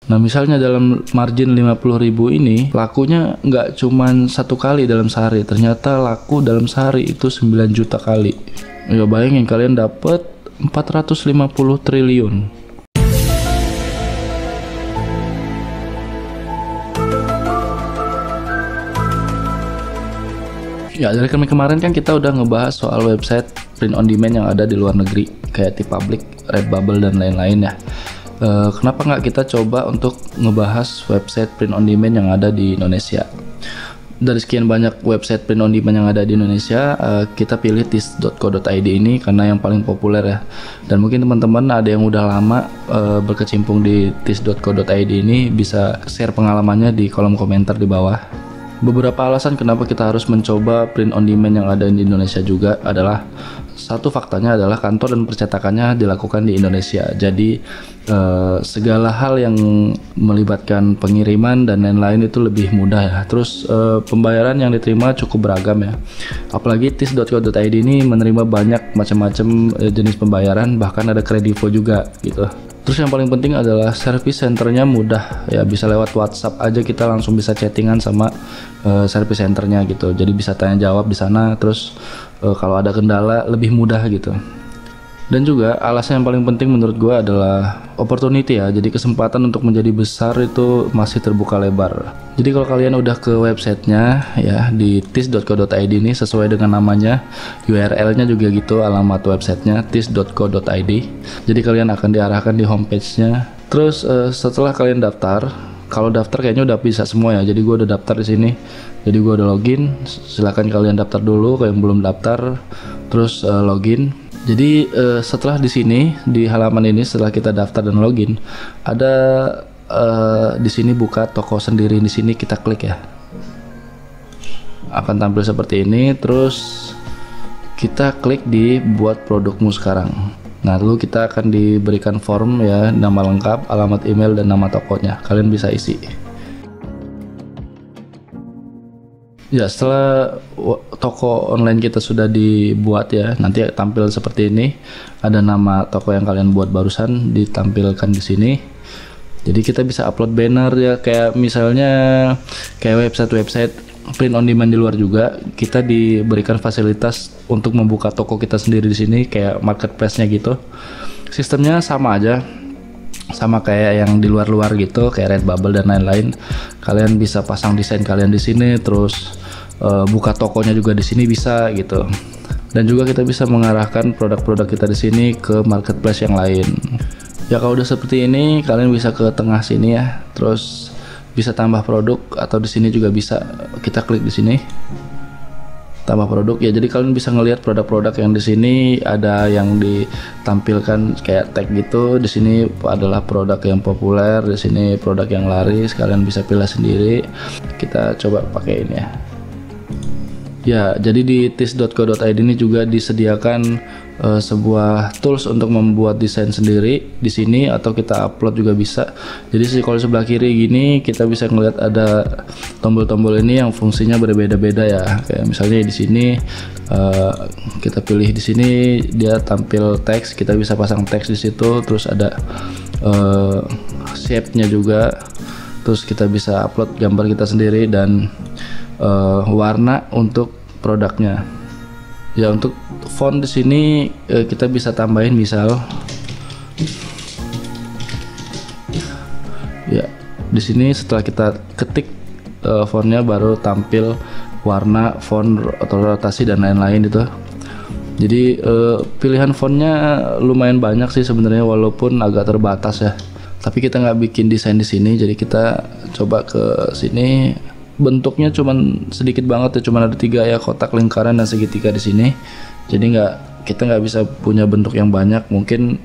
Nah, misalnya dalam margin 50.000 ini lakunya nggak cuman satu kali dalam sehari, ternyata laku dalam sehari itu 9 juta kali. Ya bayangin kalian dapat 450 triliun. Ya, dari kemarin kan kita udah ngebahas soal website print on demand yang ada di luar negeri kayak T-Public, Redbubble dan lain-lain ya. Kenapa nggak kita coba untuk ngebahas website print on demand yang ada di Indonesia? Dari sekian banyak website print on demand yang ada di Indonesia, kita pilih tis.co.id ini karena yang paling populer ya. Dan mungkin teman-teman ada yang udah lama berkecimpung di tis.co.id ini bisa share pengalamannya di kolom komentar di bawah. Beberapa alasan kenapa kita harus mencoba print on demand yang ada di Indonesia juga adalah satu, faktanya adalah kantor dan percetakannya dilakukan di Indonesia. Jadi segala hal yang melibatkan pengiriman dan lain-lain itu lebih mudah ya. Terus pembayaran yang diterima cukup beragam ya. Apalagi tis.co.id ini menerima banyak macam-macam jenis pembayaran, bahkan ada kredivo juga gitu. Terus yang paling penting adalah service centernya mudah ya, bisa lewat WhatsApp aja kita langsung bisa chattingan sama service centernya gitu. Jadi bisa tanya jawab di sana, terus kalau ada kendala lebih mudah gitu. Dan juga alasan yang paling penting menurut gue adalah opportunity ya. Jadi kesempatan untuk menjadi besar itu masih terbuka lebar. Jadi kalau kalian udah ke websitenya ya di tis.co.id ini sesuai dengan namanya, URL-nya juga gitu, alamat websitenya tis.co.id. Jadi kalian akan diarahkan di homepage-nya. Terus setelah kalian daftar, kalau daftar kayaknya udah bisa semua ya. Jadi gue udah daftar di sini. Jadi gue udah login. Silakan kalian daftar dulu kalau yang belum daftar. Terus login. Jadi setelah di sini di halaman ini setelah kita daftar dan login ada di sini buka toko sendiri. Di sini kita klik ya, akan tampil seperti ini. Terus kita klik di buat produkmu sekarang. Nah, lalu kita akan diberikan form ya, nama lengkap, alamat email dan nama tokonya. Kalian bisa isi. Ya, setelah toko online kita sudah dibuat ya, nanti tampil seperti ini. Ada nama toko yang kalian buat barusan ditampilkan di sini. Jadi kita bisa upload banner ya, kayak misalnya kayak website print on demand di luar juga, kita diberikan fasilitas untuk membuka toko kita sendiri di sini kayak marketplace-nya gitu. Sistemnya sama aja. Sama kayak yang di luar-luar gitu, kayak Redbubble dan lain-lain. Kalian bisa pasang desain kalian di sini, terus buka tokonya juga di sini bisa gitu. Dan juga kita bisa mengarahkan produk-produk kita di sini ke marketplace yang lain. Ya kalau udah seperti ini, kalian bisa ke tengah sini ya. Terus bisa tambah produk atau di sini juga bisa. Kita klik di sini. Tambah produk ya, jadi kalian bisa ngelihat produk-produk yang di sini ada yang ditampilkan kayak tag gitu. Di sini adalah produk yang populer, di sini produk yang laris, kalian bisa pilih sendiri. Kita coba pakai ini ya. Ya, jadi di tis.co.id ini juga disediakan sebuah tools untuk membuat desain sendiri di sini, atau kita upload juga bisa. Jadi kalau sebelah kiri gini kita bisa ngelihat ada tombol-tombol ini yang fungsinya berbeda-beda ya. Kayak misalnya di sini kita pilih di sini dia tampil teks, kita bisa pasang teks di situ. Terus ada shape-nya juga. Terus kita bisa upload gambar kita sendiri dan warna untuk produknya. Ya, untuk font di sini kita bisa tambahin misal ya, di sini setelah kita ketik fontnya baru tampil warna, font, atau rotasi dan lain-lain itu. Jadi pilihan fontnya lumayan banyak sih sebenarnya, walaupun agak terbatas ya. Tapi kita nggak bikin desain di sini, jadi kita coba ke sini. Bentuknya cuman sedikit banget ya, cuman ada 3 ya, kotak, lingkaran, dan segitiga di sini. Jadi kita nggak bisa punya bentuk yang banyak. Mungkin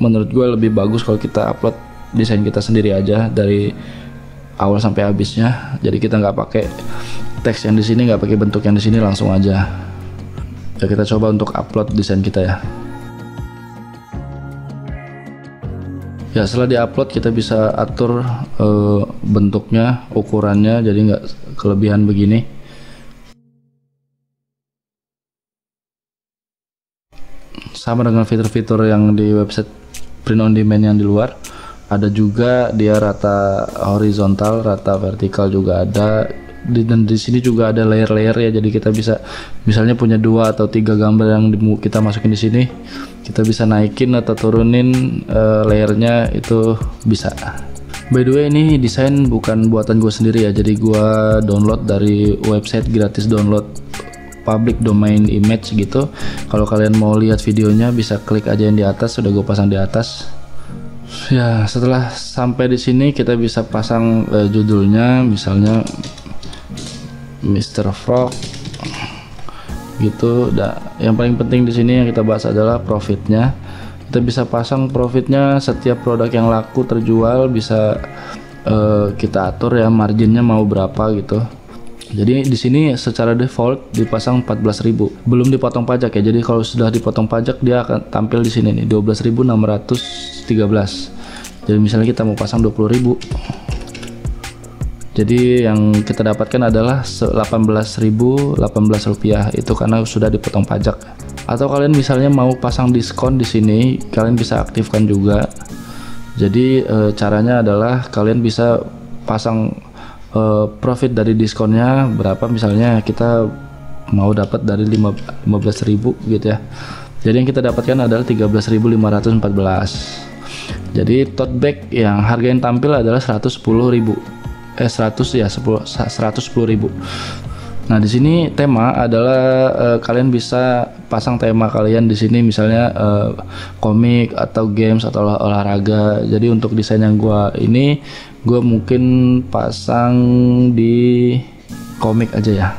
menurut gue lebih bagus kalau kita upload desain kita sendiri aja dari awal sampai habisnya. Jadi kita nggak pakai teks yang di sini, nggak pakai bentuk yang di sini, langsung aja. Ya, kita coba untuk upload desain kita ya. Ya, setelah diupload kita bisa atur bentuknya, ukurannya, jadi nggak kelebihan begini. Sama dengan fitur-fitur yang di website print on demand yang di luar. Ada juga dia rata horizontal, rata vertikal juga ada. Dan di sini juga ada layer-layer ya, jadi kita bisa misalnya punya 2 atau 3 gambar yang kita masukin di sini, kita bisa naikin atau turunin layernya, itu bisa. By the way, ini desain bukan buatan gue sendiri ya, jadi gue download dari website gratis download public domain image gitu. Kalau kalian mau lihat videonya bisa klik aja yang di atas, sudah gue pasang di atas. Ya, setelah sampai di sini kita bisa pasang judulnya, misalnya Mr. Frog gitu. Yang paling penting di sini yang kita bahas adalah profitnya. Kita bisa pasang profitnya, setiap produk yang laku terjual bisa kita atur ya, marginnya mau berapa gitu. Jadi di sini secara default dipasang 14.000, belum dipotong pajak ya. Jadi kalau sudah dipotong pajak dia akan tampil di sini nih 12.613. Jadi misalnya kita mau pasang 20.000. Jadi yang kita dapatkan adalah 18.018 rupiah, itu karena sudah dipotong pajak. Atau kalian misalnya mau pasang diskon di sini, kalian bisa aktifkan juga. Jadi caranya adalah kalian bisa pasang profit dari diskonnya berapa, misalnya kita mau dapat dari 15.000 gitu ya. Jadi yang kita dapatkan adalah 13.514. Jadi tote bag yang harga yang tampil adalah 110.000. 110.000. Nah, di sini tema adalah kalian bisa pasang tema kalian di sini, misalnya komik atau games atau olahraga. Jadi untuk desain yang gua mungkin pasang di komik aja ya.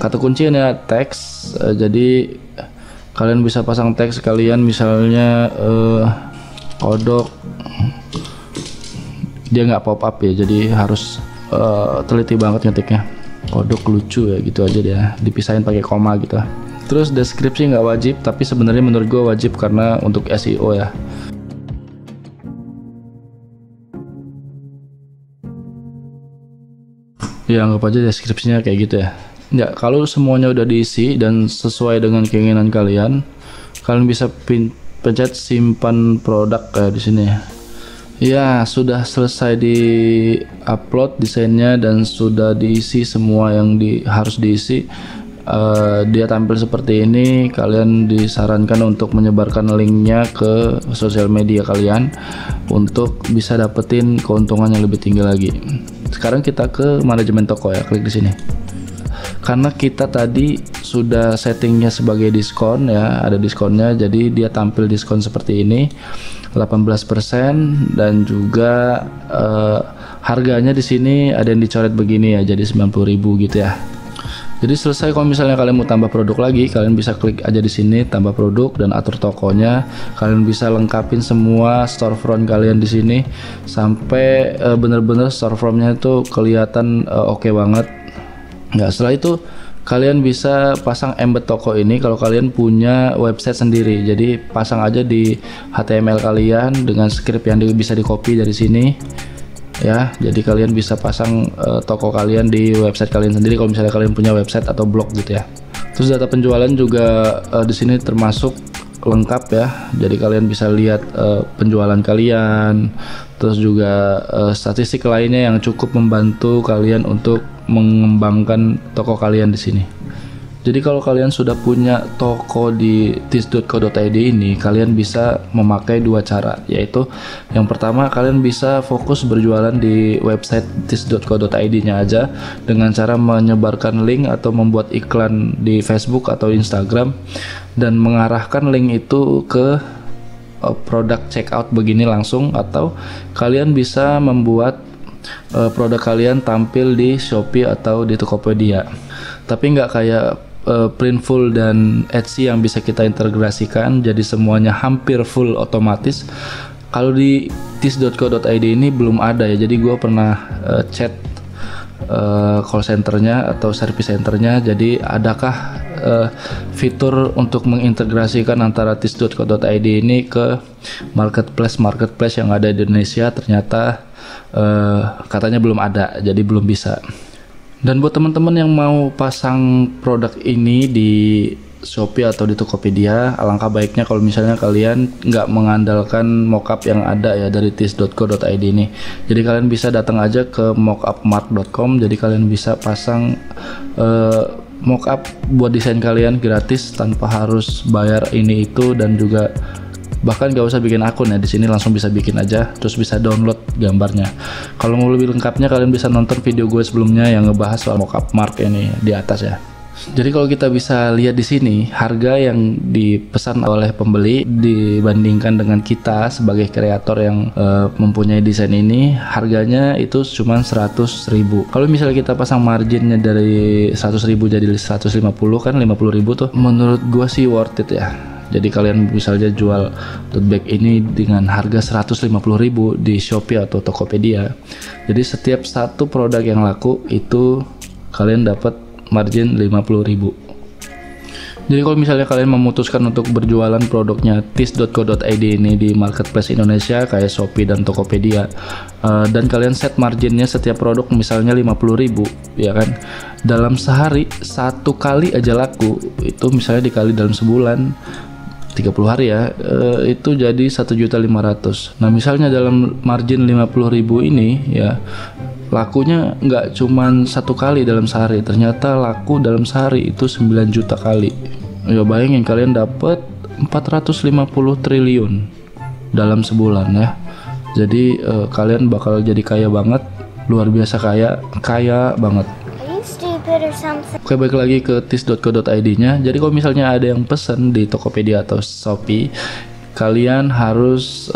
Kata kuncinya teks. Jadi kalian bisa pasang teks kalian, misalnya kodok. Dia nggak pop up ya, jadi harus teliti banget ngetiknya. Kodok lucu ya, gitu aja dia, dipisahin pakai koma gitu. Terus deskripsi nggak wajib, tapi sebenarnya menurut gue wajib karena untuk SEO ya. Ya anggap aja deskripsinya kayak gitu ya. Ya kalau semuanya udah diisi dan sesuai dengan keinginan kalian, kalian bisa pencet simpan produk kayak di sini ya. Ya, sudah selesai di upload desainnya dan sudah diisi semua yang harus diisi. Dia tampil seperti ini. Kalian disarankan untuk menyebarkan linknya ke sosial media kalian untuk bisa dapetin keuntungan yang lebih tinggi lagi. Sekarang kita ke manajemen toko ya, klik di sini. Karena kita tadi sudah settingnya sebagai diskon ya, ada diskonnya, jadi dia tampil diskon seperti ini 18%, dan juga harganya di sini ada yang dicoret begini ya, jadi 90.000 gitu ya. Jadi selesai. Kalau misalnya kalian mau tambah produk lagi, kalian bisa klik aja di sini tambah produk dan atur tokonya. Kalian bisa lengkapin semua storefront kalian di sini sampai bener-bener storefrontnya itu kelihatan oke banget. Nah, setelah itu kalian bisa pasang embed toko ini kalau kalian punya website sendiri. Jadi pasang aja di HTML kalian dengan script yang bisa di copy dari sini ya. Jadi kalian bisa pasang toko kalian di website kalian sendiri kalau misalnya kalian punya website atau blog gitu ya. Terus data penjualan juga di sini termasuk lengkap ya. Jadi kalian bisa lihat penjualan kalian, terus juga statistik lainnya yang cukup membantu kalian untuk mengembangkan toko kalian di sini. Jadi kalau kalian sudah punya toko di tis.co.id ini, kalian bisa memakai dua cara, yaitu yang pertama kalian bisa fokus berjualan di website tis.co.id-nya aja dengan cara menyebarkan link atau membuat iklan di Facebook atau Instagram dan mengarahkan link itu ke produk checkout begini langsung, atau kalian bisa membuat produk kalian tampil di Shopee atau di Tokopedia, tapi nggak kayak Printful dan Etsy yang bisa kita integrasikan, jadi semuanya hampir full otomatis. Kalau di tis.co.id ini belum ada ya, jadi gue pernah chat call centernya atau service centernya, jadi adakah fitur untuk mengintegrasikan antara tis.co.id ini ke marketplace yang ada di Indonesia. Ternyata katanya belum ada, jadi belum bisa. Dan buat teman-teman yang mau pasang produk ini di Shopee atau di Tokopedia, alangkah baiknya kalau misalnya kalian nggak mengandalkan mockup yang ada ya dari tis.co.id ini. Jadi kalian bisa datang aja ke mockupmark.com. Jadi kalian bisa pasang mockup buat desain kalian gratis tanpa harus bayar ini itu, dan juga bahkan gak usah bikin akun ya, di sini langsung bisa bikin aja, terus bisa download gambarnya. Kalau mau lebih lengkapnya kalian bisa nonton video gue sebelumnya yang ngebahas soal mockup mark ini di atas ya. Jadi kalau kita bisa lihat di sini, harga yang dipesan oleh pembeli dibandingkan dengan kita sebagai kreator yang mempunyai desain ini, harganya itu cuma 100.000. Kalau misalnya kita pasang marginnya dari 100.000 jadi 150, kan 50.000 tuh, menurut gua sih worth it ya. Jadi kalian bisa aja jual tote bag ini dengan harga 150.000 di Shopee atau Tokopedia. Jadi setiap satu produk yang laku itu kalian dapat margin 50.000. Jadi kalau misalnya kalian memutuskan untuk berjualan produknya tis.co.id ini di marketplace Indonesia kayak Shopee dan Tokopedia, dan kalian set marginnya setiap produk misalnya 50.000 ya kan, dalam sehari satu kali aja laku, itu misalnya dikali dalam sebulan 30 hari ya, itu jadi 1.500.000. Nah misalnya dalam margin 50.000 ini ya, lakunya nggak cuman satu kali dalam sehari, ternyata laku dalam sehari itu 9 juta kali. Ya bayangin kalian dapat 450 triliun dalam sebulan ya. Jadi kalian bakal jadi kaya banget, luar biasa kaya banget. Oke, balik lagi ke tis.co.id nya. Jadi kalau misalnya ada yang pesen di Tokopedia atau Shopee, kalian harus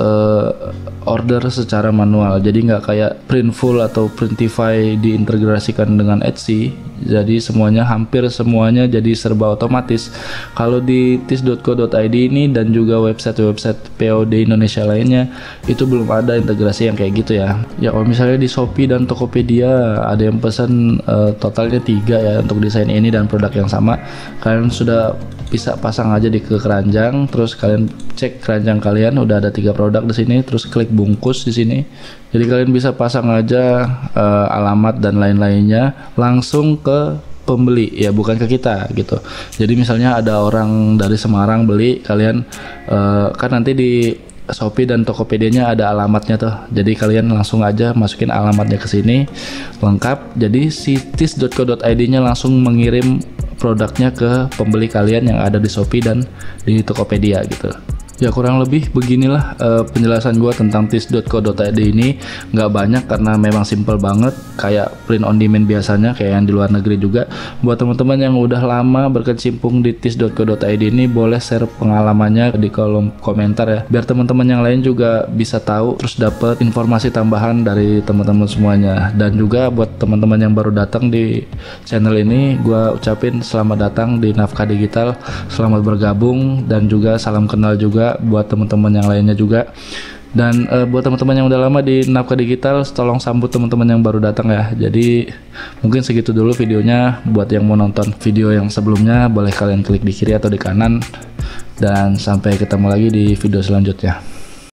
order secara manual. Jadi nggak kayak Printful atau Printify diintegrasikan dengan Etsy. Jadi hampir semuanya jadi serba otomatis. Kalau di tis.co.id ini dan juga website-website POD Indonesia lainnya, itu belum ada integrasi yang kayak gitu ya. Ya kalau misalnya di Shopee dan Tokopedia ada yang pesan totalnya 3 ya untuk desain ini dan produk yang sama, kalian sudah bisa pasang aja di keranjang, terus kalian cek keranjang kalian udah ada 3 produk di sini, terus klik bungkus di sini. Jadi kalian bisa pasang aja alamat dan lain-lainnya langsung ke pembeli ya, bukan ke kita gitu. Jadi misalnya ada orang dari Semarang beli, kalian kan nanti di Shopee dan Tokopedia-nya ada alamatnya tuh. Jadi kalian langsung aja masukin alamatnya ke sini lengkap. Jadi si tis.co.id-nya langsung mengirim produknya ke pembeli kalian yang ada di Shopee dan di Tokopedia gitu. Ya kurang lebih beginilah penjelasan gua tentang tis.co.id ini. Nggak banyak karena memang simple banget, kayak print on demand biasanya kayak yang di luar negeri juga. Buat teman-teman yang udah lama berkecimpung di tis.co.id ini, boleh share pengalamannya di kolom komentar ya, biar teman-teman yang lain juga bisa tahu, terus dapat informasi tambahan dari teman-teman semuanya. Dan juga buat teman-teman yang baru datang di channel ini, gua ucapin selamat datang di Nafkah Digital, selamat bergabung, dan juga salam kenal juga buat teman-teman yang lainnya juga. Dan buat teman-teman yang udah lama di Nafkah Digital, tolong sambut teman-teman yang baru datang ya. Jadi mungkin segitu dulu videonya. Buat yang mau nonton video yang sebelumnya, boleh kalian klik di kiri atau di kanan. Dan sampai ketemu lagi di video selanjutnya.